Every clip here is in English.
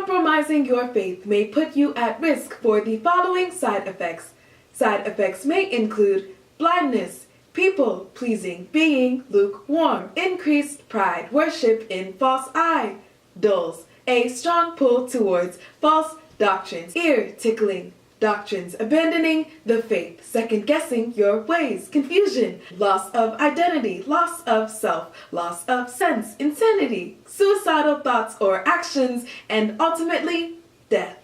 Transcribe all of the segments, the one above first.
Compromising your faith may put you at risk for the following side effects. Side effects may include blindness, people-pleasing, being lukewarm, increased pride, worship in false idols, a strong pull towards false doctrines, ear-tickling doctrines, abandoning the faith, second-guessing your ways, confusion, loss of identity, loss of self, loss of sense, insanity, suicidal thoughts or actions, and ultimately, death.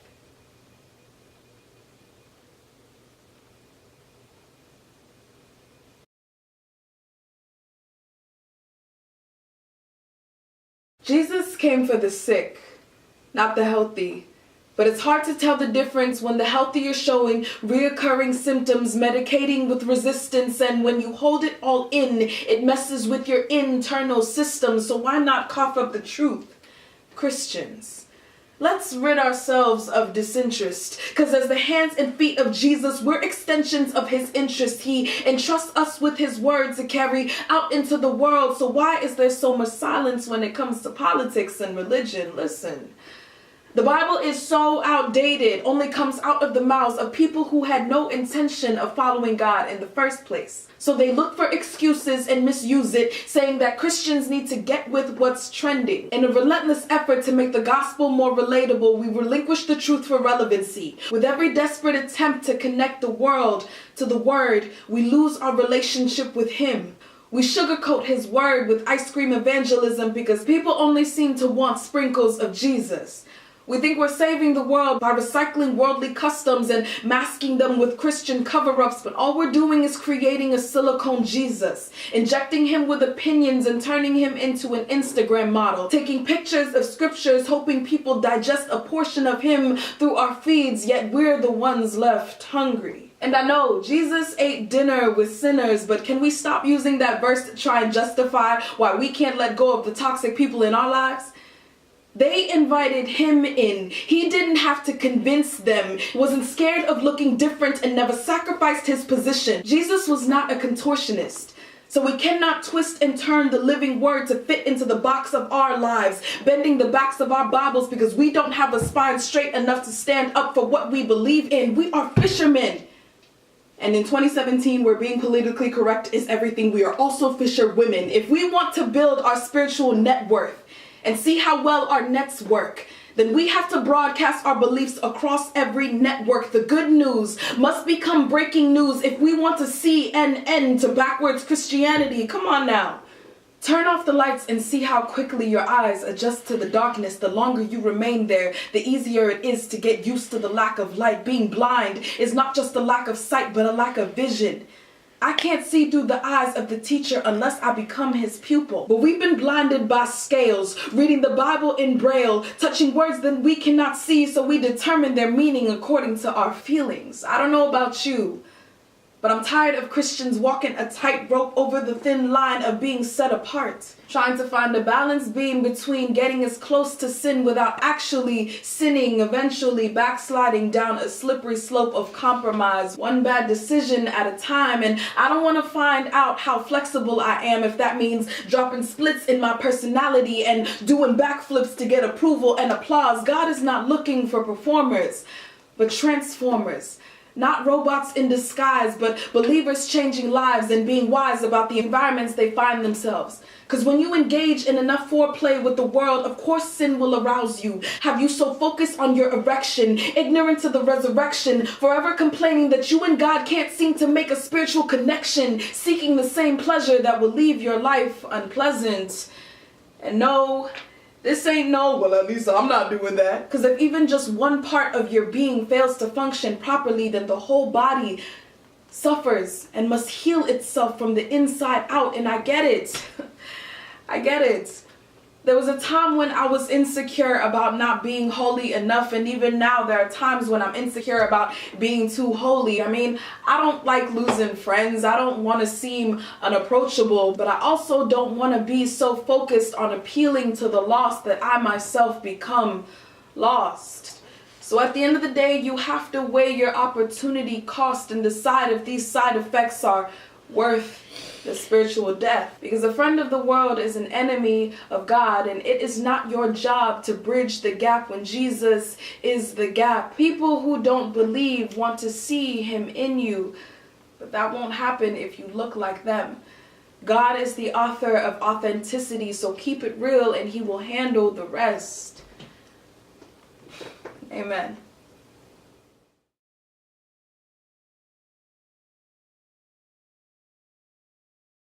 Jesus came for the sick, not the healthy. But it's hard to tell the difference when the healthy are showing reoccurring symptoms, medicating with resistance, and when you hold it all in, it messes with your internal system. So why not cough up the truth? Christians, let's rid ourselves of disinterest, because as the hands and feet of Jesus, we're extensions of his interest. He entrusts us with his word to carry out into the world. So why is there so much silence when it comes to politics and religion? Listen. The Bible is so outdated, only comes out of the mouths of people who had no intention of following God in the first place. So they look for excuses and misuse it, saying that Christians need to get with what's trending. In a relentless effort to make the gospel more relatable, we relinquish the truth for relevancy. With every desperate attempt to connect the world to the word, we lose our relationship with him. We sugarcoat his word with ice cream evangelism because people only seem to want sprinkles of Jesus. We think we're saving the world by recycling worldly customs and masking them with Christian cover-ups, but all we're doing is creating a silicone Jesus, injecting him with opinions and turning him into an Instagram model, taking pictures of scriptures, hoping people digest a portion of him through our feeds, yet we're the ones left hungry. And I know Jesus ate dinner with sinners, but can we stop using that verse to try and justify why we can't let go of the toxic people in our lives? They invited him in. He didn't have to convince them. He wasn't scared of looking different and never sacrificed his position. Jesus was not a contortionist. So we cannot twist and turn the living word to fit into the box of our lives, bending the backs of our Bibles because we don't have a spine straight enough to stand up for what we believe in. We are fishermen. And in 2017, where being politically correct is everything, we are also fisher women. If we want to build our spiritual net worth, and see how well our nets work, then we have to broadcast our beliefs across every network. The good news must become breaking news if we want to see an end to backwards Christianity. Come on now. Turn off the lights and see how quickly your eyes adjust to the darkness. The longer you remain there, the easier it is to get used to the lack of light. Being blind is not just a lack of sight, but a lack of vision. I can't see through the eyes of the teacher unless I become his pupil. But we've been blinded by scales, reading the Bible in Braille, touching words that we cannot see, so we determine their meaning according to our feelings. I don't know about you, but I'm tired of Christians walking a tightrope over the thin line of being set apart, trying to find a balance beam between getting as close to sin without actually sinning, eventually backsliding down a slippery slope of compromise, one bad decision at a time. And I don't want to find out how flexible I am if that means dropping splits in my personality and doing backflips to get approval and applause. God is not looking for performers, but transformers. Not robots in disguise, but believers changing lives and being wise about the environments they find themselves. Because when you engage in enough foreplay with the world, of course sin will arouse you. Have you so focused on your erection, ignorant to the resurrection, forever complaining that you and God can't seem to make a spiritual connection, seeking the same pleasure that will leave your life unpleasant? And no, this ain't no, well, at least I'm not doing that. Because if even just one part of your being fails to function properly, then the whole body suffers and must heal itself from the inside out. And I get it. I get it. There was a time when I was insecure about not being holy enough, and even now there are times when I'm insecure about being too holy. I mean, I don't like losing friends. I don't want to seem unapproachable, but I also don't want to be so focused on appealing to the lost that I myself become lost. So at the end of the day, you have to weigh your opportunity cost and decide if these side effects are worth the spiritual death. Because a friend of the world is an enemy of God, and it is not your job to bridge the gap when Jesus is the gap. People who don't believe want to see him in you, but that won't happen if you look like them. God is the author of authenticity, so keep it real and he will handle the rest. Amen.